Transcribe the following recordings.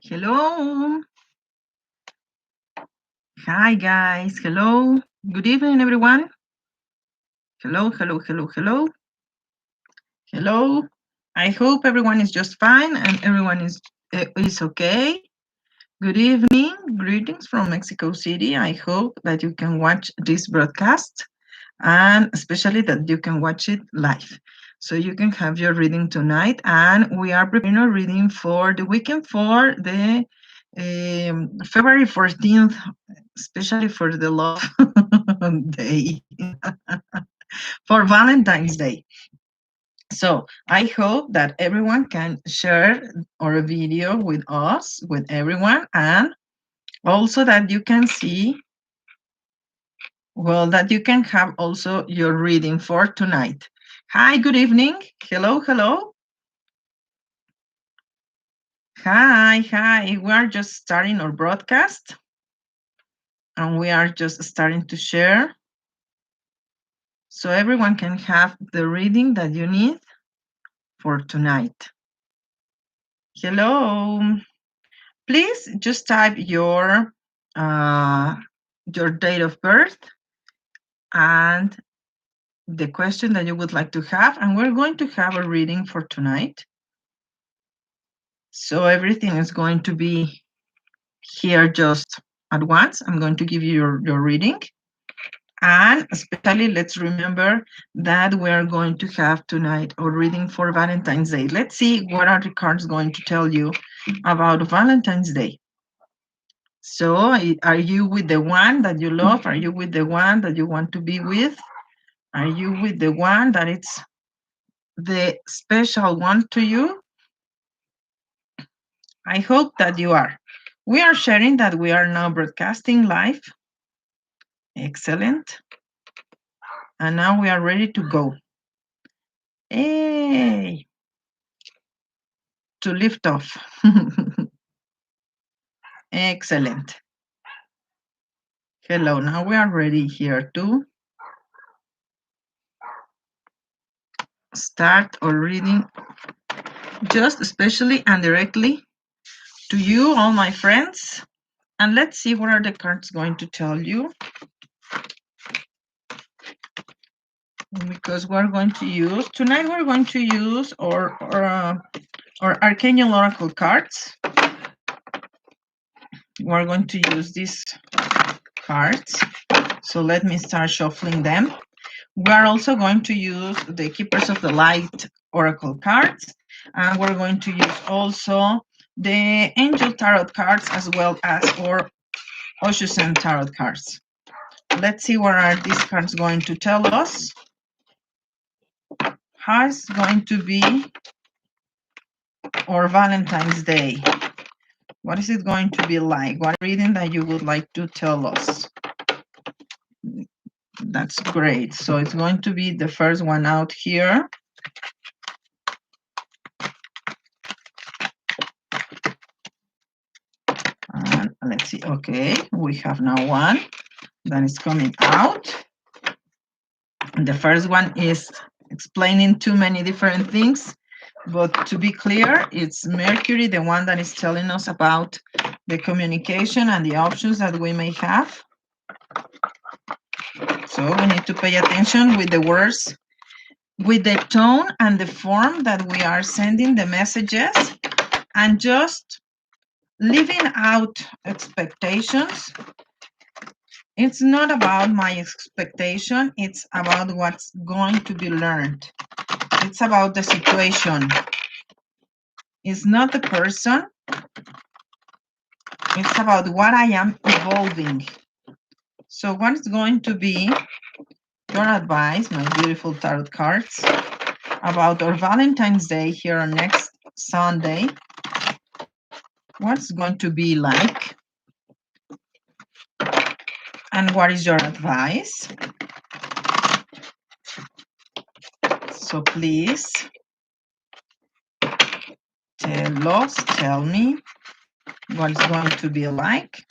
Hello. Hi, guys. Hello. Good evening, everyone. Hello, hello, hello, hello. Hello. I hope everyone is just fine and everyone is okay. Good evening. Greetings from Mexico City. I hope that you can watch this broadcast and especially that you can watch it live. So you can have your reading tonight. And we are preparing a reading for the weekend for the February 14th, especially for the love day, for Valentine's Day. So I hope that everyone can share our video with us, with everyone, and also that you can see, well, that you can have also your reading for tonight. Hi, good evening. Hello, hello. Hi. We are just starting our broadcast and we are just starting to share so everyone can have the reading that you need for tonight. Hello. Please just type your date of birth and the question that you would like to have, and we're going to have a reading for tonight. So everything is going to be here just at once. I'm going to give you your reading. And especially, let's remember that we are going to have tonight a reading for Valentine's Day. Let's see what are the cards going to tell you about Valentine's Day. So are you with the one that you love? Are you with the one that you want to be with? Are you with the one that it's the special one to you? I hope that you are. We are sharing that we are now broadcasting live. Excellent. And now we are ready to go. Hey, to lift off. Excellent. Hello, now we are ready here to start our reading, just especially and directly to you, all my friends. And let's see what are the cards going to tell you. Because we're going to use, tonight we're going to use our Archangel Oracle cards. We're going to use these cards. So let me start shuffling them. We are also going to use the Keepers of the Light Oracle cards. And we're going to use also the Angel Tarot cards as well as our Oshusen Tarot cards. Let's see what are these cards going to tell us. How is going to be our Valentine's Day? What is it going to be like? What reading that you would like to tell us? That's great. So it's going to be the first one out here. And let's see. Okay, we have now one that is coming out. And the first one is explaining too many different things. But to be clear, it's Mercury, the one that is telling us about the communication and the options that we may have. So we need to pay attention with the words, with the tone and the form that we are sending the messages, and just leaving out expectations. It's not about my expectation, it's about what's going to be learned. It's about the situation. It's not the person. It's about what I am evolving. So what is going to be your advice, my beautiful tarot cards, about our Valentine's Day here on next Sunday? What's going to be like? And what is your advice? So please tell me what it's going to be like.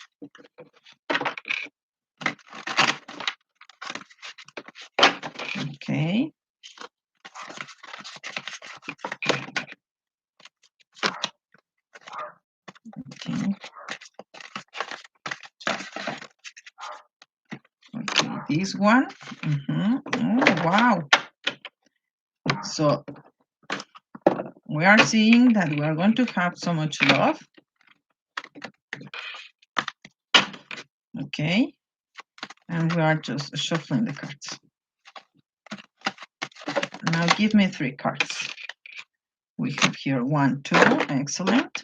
Okay. this one. Oh, wow. So we are seeing that we are going to have so much love. Okay. And we are just shuffling the cards. Now give me 3 cards. We have here 1, 2, excellent.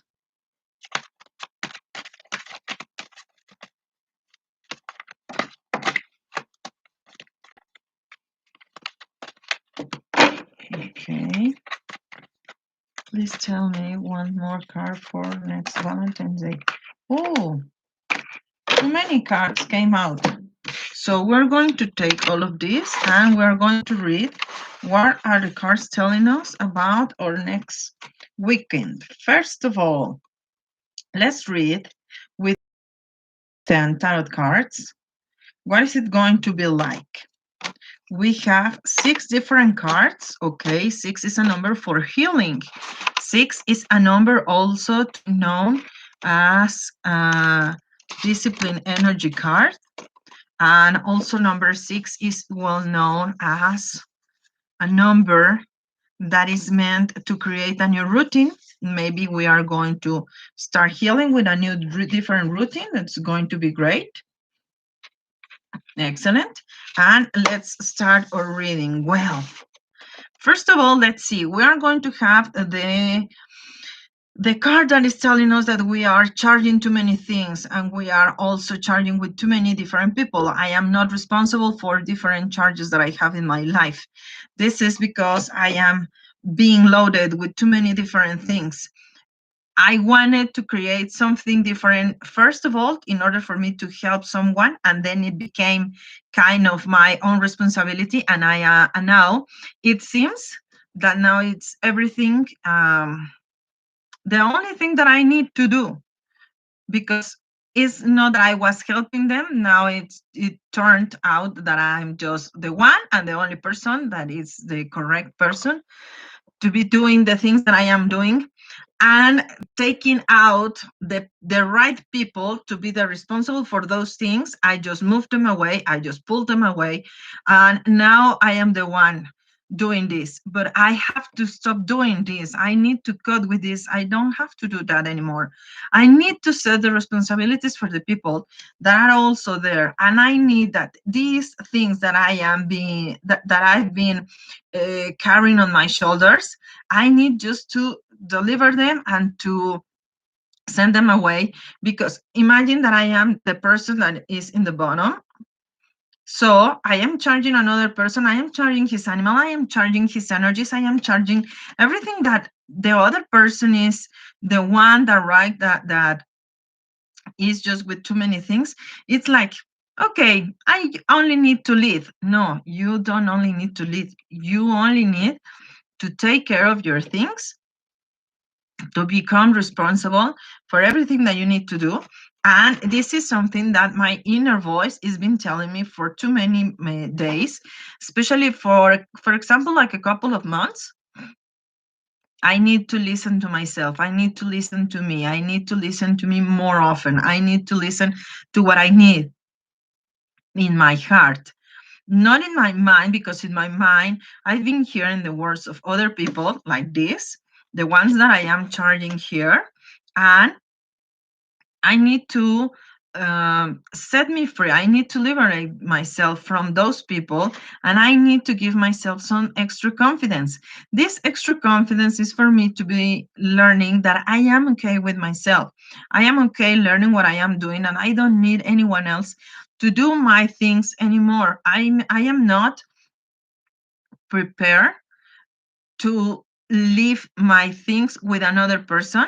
Okay. Please tell me one more card for next Valentine's Day. Oh, too many cards came out. So we're going to take all of this and we're going to read what are the cards telling us about our next weekend. First of all, let's read with 10 tarot cards. What is it going to be like? We have 6 different cards. Okay, 6 is a number for healing. 6 is a number also known as discipline energy card. And also number 6 is well known as a number that is meant to create a new routine. Maybe we are going to start healing with a new different routine. That's going to be great. Excellent. And let's start our reading. Well, first of all, let's see. We are going to have the card that is telling us that we are charging too many things and we are also charging with too many different people. I am not responsible for different charges that I have in my life. This is because I am being loaded with too many different things. I wanted to create something different, first of all, in order for me to help someone, and then it became kind of my own responsibility. And and now it seems that now it's everything. The only thing that I need to do, because it's not that I was helping them. Now it turned out that I'm just the one and the only person that is the correct person to be doing the things that I am doing, and taking out the right people to be the responsible for those things. I just moved them away. I just pulled them away. And now I am the one doing this, but I have to stop doing this. I need to cut with this. I don't have to do that anymore. I need to set the responsibilities for the people that are also there. And I need that these things that I am being, that I've been carrying on my shoulders, I need just to deliver them and to send them away. Because imagine that I am the person that is in the bottom. So I am charging another person, I am charging his animal, I am charging his energies, I am charging everything that the other person is the one that that is just with too many things. It's like, okay, I only need to lead. No, you don't only need to lead. You only need to take care of your things, to become responsible for everything that you need to do. And this is something that my inner voice has been telling me for too many days, especially for example, like a couple of months. I need to listen to myself. I need to listen to me. I need to listen to me more often. I need to listen to what I need in my heart, not in my mind, because in my mind, I've been hearing the words of other people like this, the ones that I am charging here, and I need to set me free. I need to liberate myself from those people, and I need to give myself some extra confidence. This extra confidence is for me to be learning that I am okay with myself. I am okay learning what I am doing, and I don't need anyone else to do my things anymore. I am not prepared to leave my things with another person,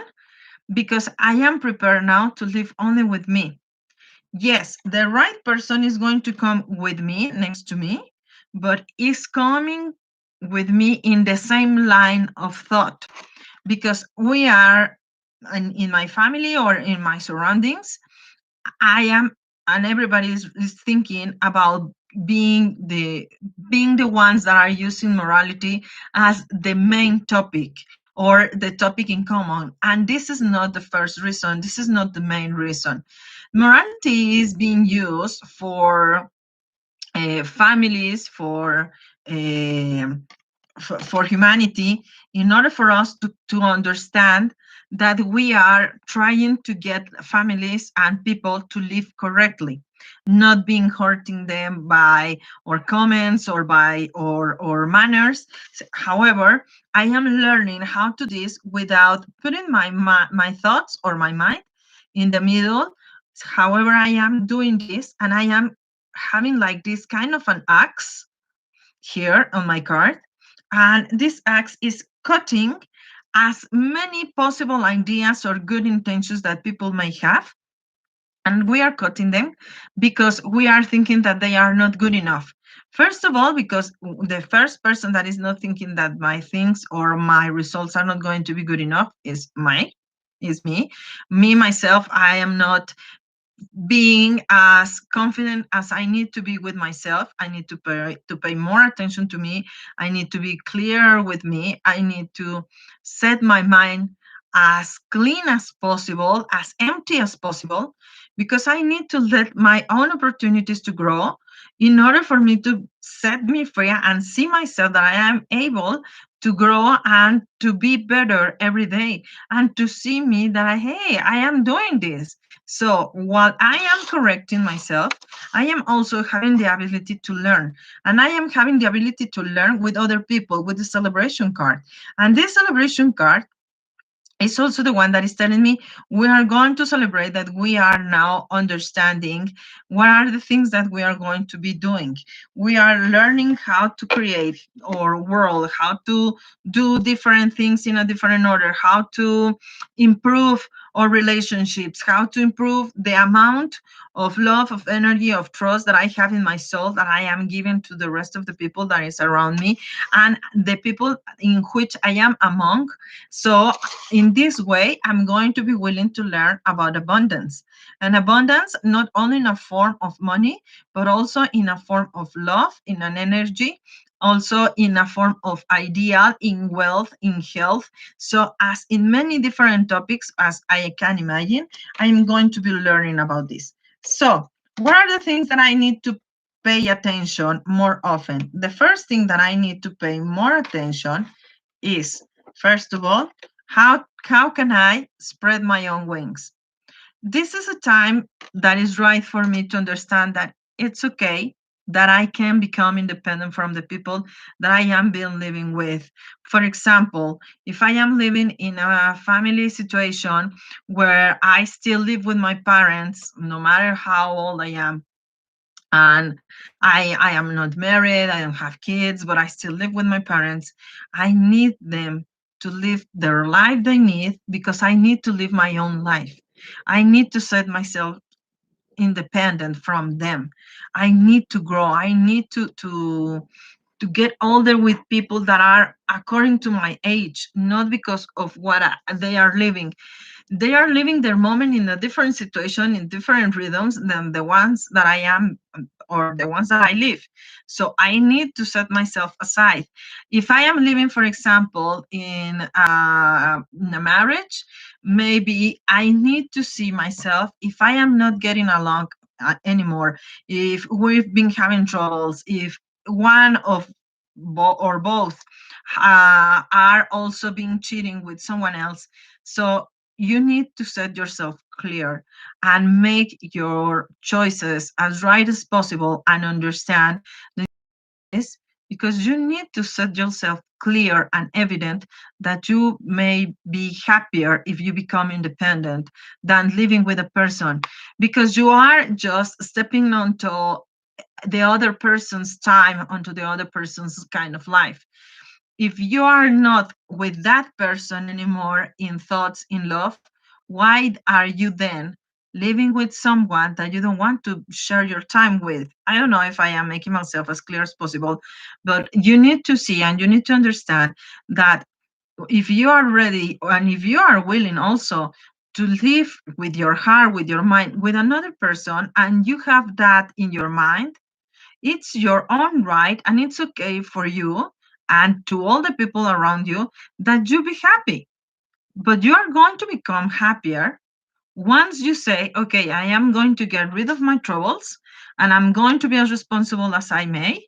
because I am prepared now to live only with me. Yes, the right person is going to come with me, next to me, but is coming with me in the same line of thought, because we are in my family or in my surroundings. I am, and everybody is thinking about being the ones that are using morality as the main topic or the topic in common. And this is not the first reason. This is not the main reason. Morality is being used for families, for humanity, in order for us to understand that we are trying to get families and people to live correctly, not being hurting them by our comments or by or manners. However, I am learning how to do this without putting my thoughts or my mind in the middle. However, I am doing this, and I am having like this kind of an axe here on my card. And this axe is cutting as many possible ideas or good intentions that people may have. And we are cutting them because we are thinking that they are not good enough. First of all, because the first person that is not thinking that my things or my results are not going to be good enough is me. Me myself, I am not being as confident as I need to be with myself. I need to pay more attention to me. I need to be clear with me. I need to set my mind as clean as possible, as empty as possible, because I need to let my own opportunities to grow in order for me to set me free and see myself that I am able to grow and to be better every day, and to see me that hey, I am doing this. So while I am correcting myself, I am also having the ability to learn. And I am having the ability to learn with other people with the celebration card. And this celebration card is also the one that is telling me we are going to celebrate that we are now understanding what are the things that we are going to be doing. We are learning how to create our world, how to do different things in a different order, how to improve our relationships, how to improve the amount of love, of energy, of trust that I have in my soul that I am giving to the rest of the people that is around me and the people in which I am among. So in this way, I'm going to be willing to learn about abundance. And abundance, not only in a form of money, but also in a form of love, in an energy, also in a form of ideal, in wealth, in health. So, as in many different topics as I can imagine, I'm going to be learning about this. So, what are the things that I need to pay attention more often? The first thing that I need to pay more attention is, first of all, how can I spread my own wings? This is a time that is right for me to understand that it's okay that I can become independent from the people that I am being living with. For example, if I am living in a family situation where I still live with my parents, no matter how old I am, and I am not married, I don't have kids, but I still live with my parents. I need them to live their life they need because I need to live my own life. I need to set myself independent from them. I need to grow. I need to get older with people that are according to my age, not because of what they are living. They are living their moment in a different situation, in different rhythms than the ones that I am or the ones that I live. So I need to set myself aside. If I am living, for example, in a marriage, maybe I need to see myself if I am not getting along anymore, if we've been having troubles, if one of or both are also being cheating with someone else. So you need to set yourself clear and make your choices as right as possible and understand this, because you need to set yourself clear and evident that you may be happier if you become independent than living with a person, because you are just stepping onto the other person's time, onto the other person's kind of life. If you are not with that person anymore in thoughts, in love, why are you then living with someone that you don't want to share your time with? I don't know if I am making myself as clear as possible, but you need to see and you need to understand that if you are ready and if you are willing also to live with your heart, with your mind, with another person, and you have that in your mind, it's your own right, and it's okay for you and to all the people around you that you be happy. But you are going to become happier Once you say, okay, I am going to get rid of my troubles and I'm going to be as responsible as I may,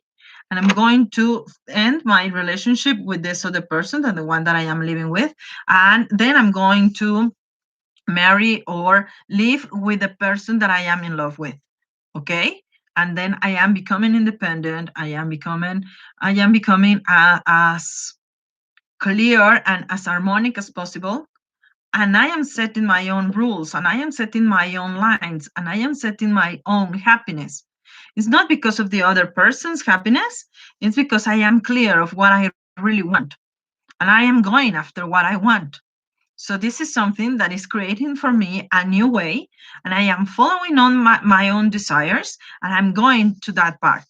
and I'm going to end my relationship with this other person than the one that I am living with, and then I'm going to marry or live with the person that I am in love with. Okay, and then I am becoming independent. I am becoming as clear and as harmonic as possible, and I am setting my own rules, and I am setting my own lines, and I am setting my own happiness. It's not because of the other person's happiness, it's because I am clear of what I really want, and I am going after what I want. So this is something that is creating for me a new way, and I am following on my own desires, and I'm going to that part.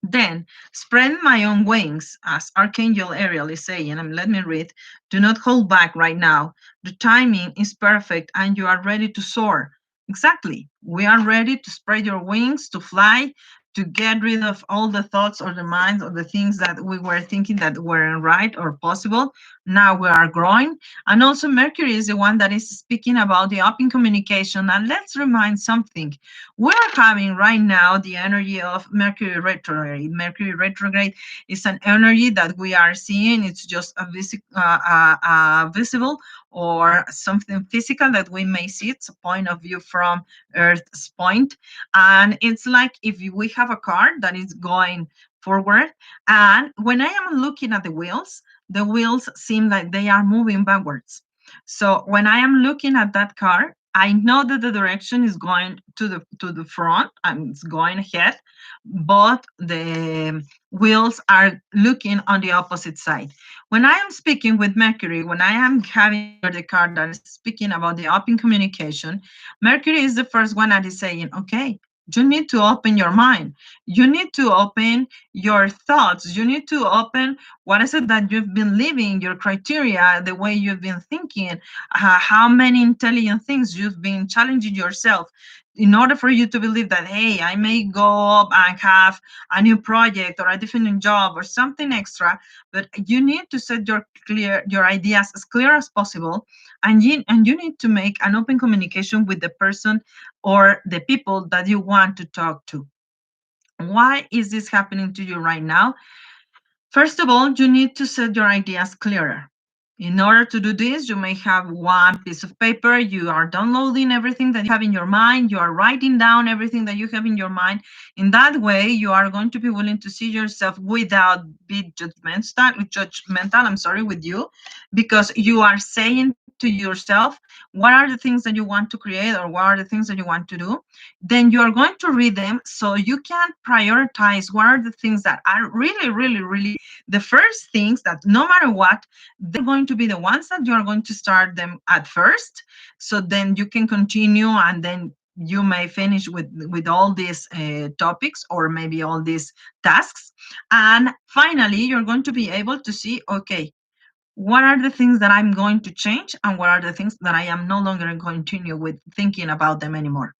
Then, spread my own wings, as Archangel Ariel is saying, and let me read, do not hold back right now. The timing is perfect and you are ready to soar. Exactly. We are ready to spread your wings, to fly, to get rid of all the thoughts or the minds or the things that we were thinking that weren't right or possible. Now we are growing. And also, Mercury is the one that is speaking about the open communication. And let's remind something, we're having right now the energy of Mercury retrograde. Mercury retrograde is an energy that we are seeing. It's just visible or something physical that we may see. It's a point of view from Earth's point. And it's like if we have a car that is going forward, and when I am looking at the wheels seem like they are moving backwards. So when I am looking at that car, I know that the direction is going to the front and it's going ahead, but the wheels are looking on the opposite side. When I am speaking with Mercury, when I am having here the card that is speaking about the open communication, Mercury is the first one that is saying, okay, you need to open your mind. You need to open your thoughts. You need to open what is it that you've been living, your criteria, the way you've been thinking, how many intelligent things you've been challenging yourself in order for you to believe that, hey, I may go up and have a new project or a different job or something extra, but you need to set your ideas as clear as possible, and you need to make an open communication with the person or the people that you want to talk to. Why is this happening to you right now? First of all, you need to set your ideas clearer. In order to do this, you may have one piece of paper. You are downloading everything that you have in your mind. You are writing down everything that you have in your mind. In that way, you are going to be willing to see yourself without being judgmental, with you, because you are saying to yourself, what are the things that you want to create or what are the things that you want to do? Then you are going to read them so you can prioritize what are the things that are really, really, really the first things that no matter what, they're going to be the ones that you are going to start them at first. So then you can continue, and then you may finish with all these topics or maybe all these tasks. And finally, you're going to be able to see, okay, what are the things that I'm going to change and what are the things that I am no longer going to continue with thinking about them anymore,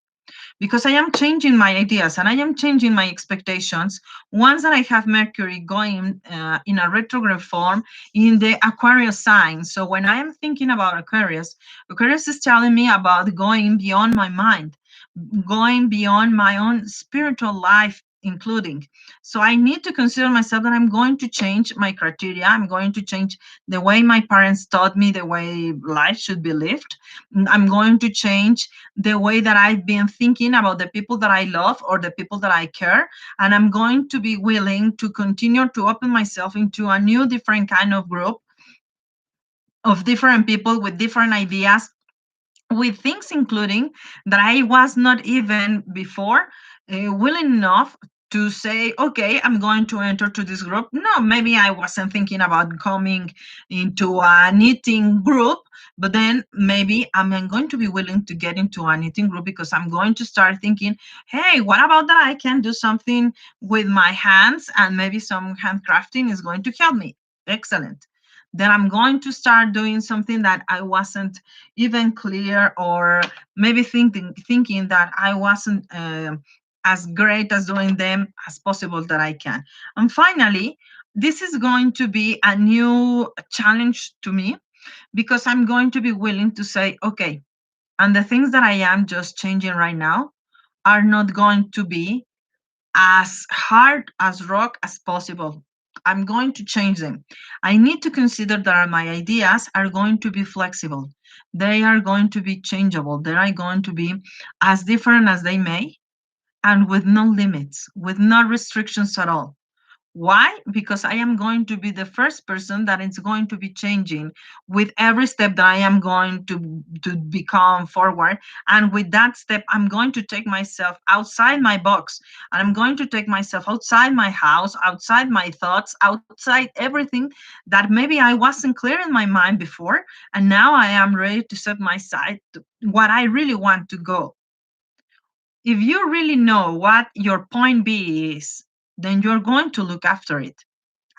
because I am changing my ideas and I am changing my expectations. Once that I have Mercury going in a retrograde form in the Aquarius sign. So when I am thinking about Aquarius, Aquarius is telling me about going beyond my mind, going beyond my own spiritual life, including. So I need to consider myself that I'm going to change my criteria. I'm going to change the way my parents taught me the way life should be lived. I'm going to change the way that I've been thinking about the people that I love or the people that I care. And I'm going to be willing to continue to open myself into a new, different kind of group of different people with different ideas, with things including that I was not even before willing enough to say, okay, I'm going to enter to this group. No, maybe I wasn't thinking about coming into a knitting group, but then maybe I'm going to be willing to get into a knitting group because I'm going to start thinking, hey, what about that? I can do something with my hands and maybe some handcrafting is going to help me. Excellent. Then I'm going to start doing something that I wasn't even clear, or maybe thinking that I wasn't as great as doing them as possible that I can. And finally, this is going to be a new challenge to me because I'm going to be willing to say, okay, And the things that I am just changing right now are not going to be as hard as rock as possible. I'm going to change them. I need to consider that my ideas are going to be flexible. They are going to be changeable. They are going to be as different as they may, and with no limits, with no restrictions at all. Why? Because I am going to be the first person that is going to be changing with every step that I am going to become forward. And with that step, I'm going to take myself outside my box. And I'm going to take myself outside my house, outside my thoughts, outside everything that maybe I wasn't clear in my mind before. And now I am ready to set my sight to what I really want to go. If you really know what your point B is, then you're going to look after it.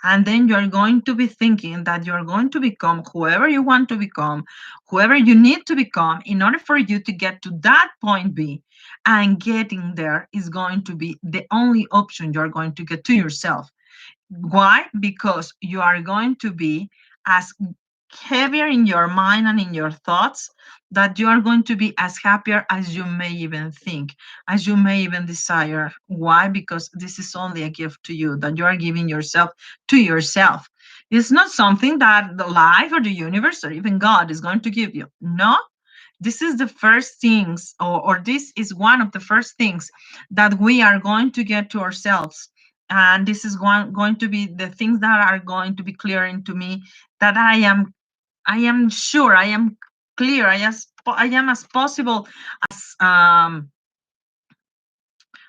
And then you're going to be thinking that you're going to become whoever you want to become, whoever you need to become in order for you to get to that point B. And getting there is going to be the only option you're going to get to yourself. Why? Because you are going to be as heavier in your mind and in your thoughts, that you are going to be as happier as you may even think, as you may even desire. Why? Because this is only a gift to you that you are giving yourself to yourself. It's not something that the life or the universe or even God is going to give you. No, this is the first things, or this is one of the first things that we are going to get to ourselves. And this is going to be the things that are going to be clearing to me, that I am sure, I am clear, I am as possible as I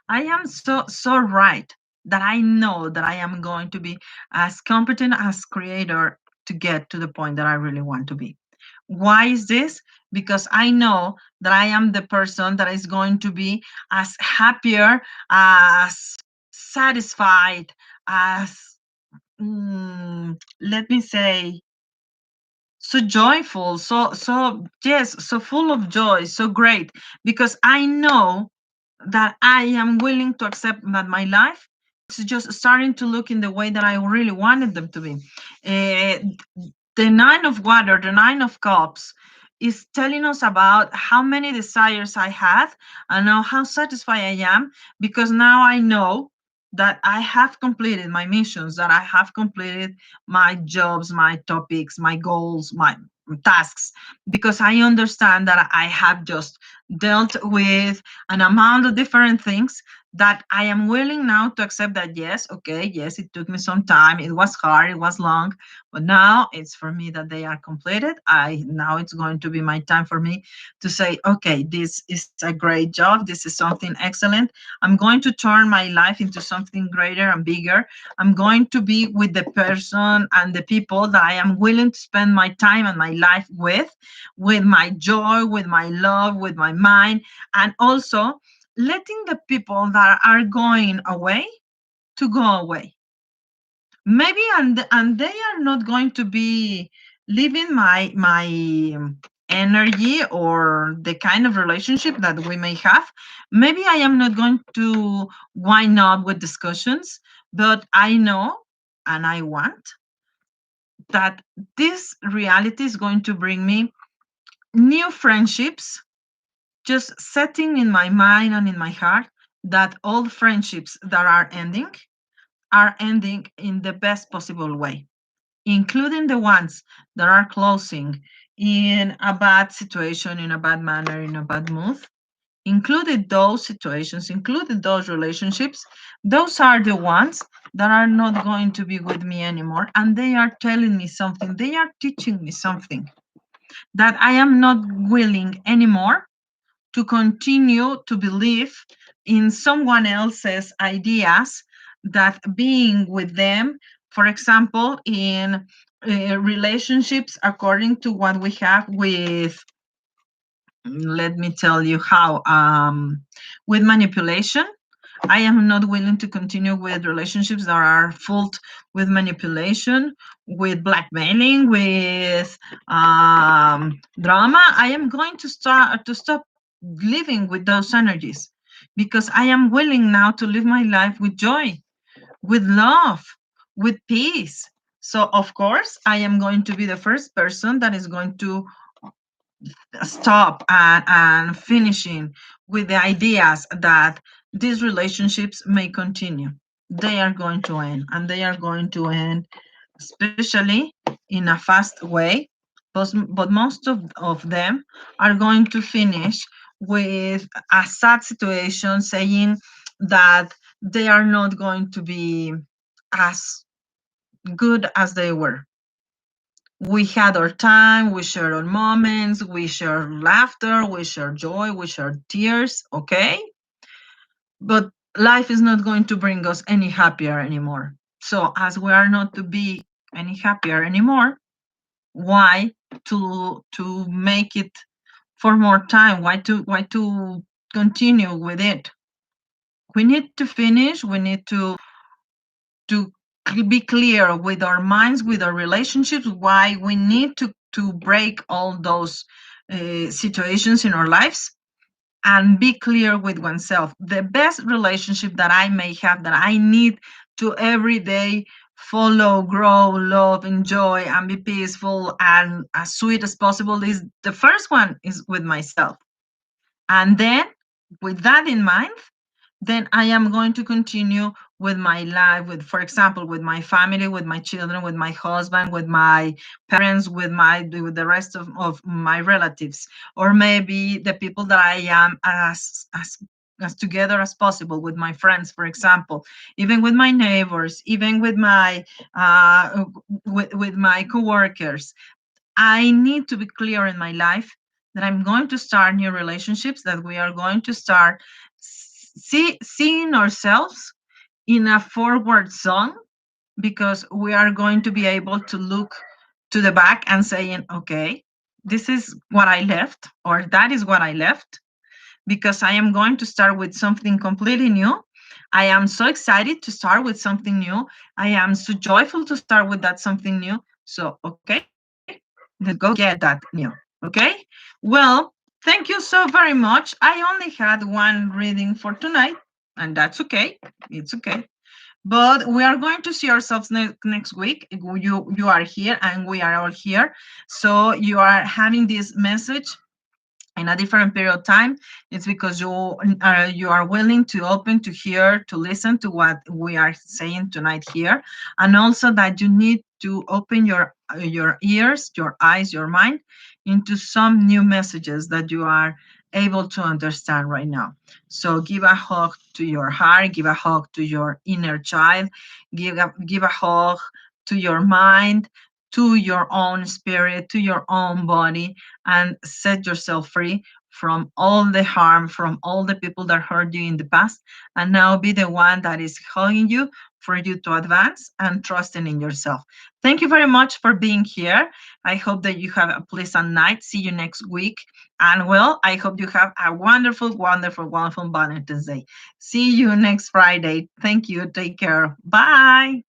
am so right, that I know that I am going to be as competent as creator to get to the point that I really want to be. Why is this? Because I know that I am the person that is going to be as happier, as satisfied, as let me say, so joyful, so yes, so full of joy, so great, because I know that I am willing to accept that my life is just starting to look in the way that I really wanted them to be. Uh, the Nine of Water, the Nine of Cups, is telling us about how many desires I had and now how satisfied I am, because now I know that I have completed my missions, that I have completed my jobs, my topics, my goals, my tasks, because I understand that I have just dealt with an amount of different things, that I am willing now to accept that, yes, okay, yes, it took me some time, it was hard, it was long, but now it's for me that they are completed. I now it's going to be my time for me to say, okay, this is a great job, this is something excellent. I'm going to turn my life into something greater and bigger. I'm going to be with the person and the people that I am willing to spend my time and my life with my joy, with my love, with my mind, and also letting the people that are going away to go away. Maybe, and they are not going to be living my energy or the kind of relationship that we may have. Maybe I am not going to wind up with discussions, but I know and I want that this reality is going to bring me new friendships, just setting in my mind and in my heart that all friendships that are ending in the best possible way, including the ones that are closing in a bad situation, in a bad manner, in a bad mood. Included those situations, included those relationships, those are the ones that are not going to be with me anymore. And they are telling me something, they are teaching me something, that I am not willing anymore to continue to believe in someone else's ideas, that being with them, for example, in relationships according to what we have with, let me tell you how, with manipulation. I am not willing to continue with relationships that are full with manipulation, with blackmailing, with drama. I am going to stop living with those energies, because I am willing now to live my life with joy, with love, with peace. So of course, I am going to be the first person that is going to stop and finishing with the ideas that these relationships may continue. They are going to end, and they are going to end, especially in a fast way. But most of them are going to finish with a sad situation, saying that they are not going to be as good as they were. We had our time, we shared our moments, we shared laughter, we shared joy, we shared tears, okay? But life is not going to bring us any happier anymore. So, as we are not to be any happier anymore, why to make it for more time? Why to continue with it? We need to finish, we need to be clear with our minds, with our relationships, why we need to break all those situations in our lives, and be clear with oneself. The best relationship that I may have, that I need to every day follow, grow, love, enjoy, and be peaceful and as sweet as possible, is the first one is with myself. And then, with that in mind, then I am going to continue with my life, with, for example, with my family, with my children, with my husband, with my parents, with the rest of my relatives, or maybe the people that I am as together as possible, with my friends, for example, even with my neighbors, even with my coworkers. I need to be clear in my life that I'm going to start new relationships, that we are going to start seeing ourselves in a forward zone, because we are going to be able to look to the back and saying, okay, this is what I left, or that is what I left, because I am going to start with something completely new. I am so excited to start with something new. I am so joyful to start with that something new. So, okay, let's go get that new. Okay. Well, thank you so very much. I only had one reading for tonight, and that's okay. It's okay. But we are going to see ourselves next week. You are here, and we are all here. So you are having this message in a different period of time. It's because you are willing to open to hear, to listen to what we are saying tonight here, and also that you need to open your ears, your eyes, your mind into some new messages that you are able to understand right now. So give a hug to your heart, give a hug to your inner child, give a hug to your mind, to your own spirit, to your own body, and set yourself free from all the harm, from all the people that hurt you in the past, and now be the one that is hugging you for you to advance and trusting in yourself. Thank you very much for being here. I hope that you have a pleasant night. See you next week. And well, I hope you have a wonderful, wonderful, wonderful Valentine's Day. See you next Friday. Thank you. Take care. Bye.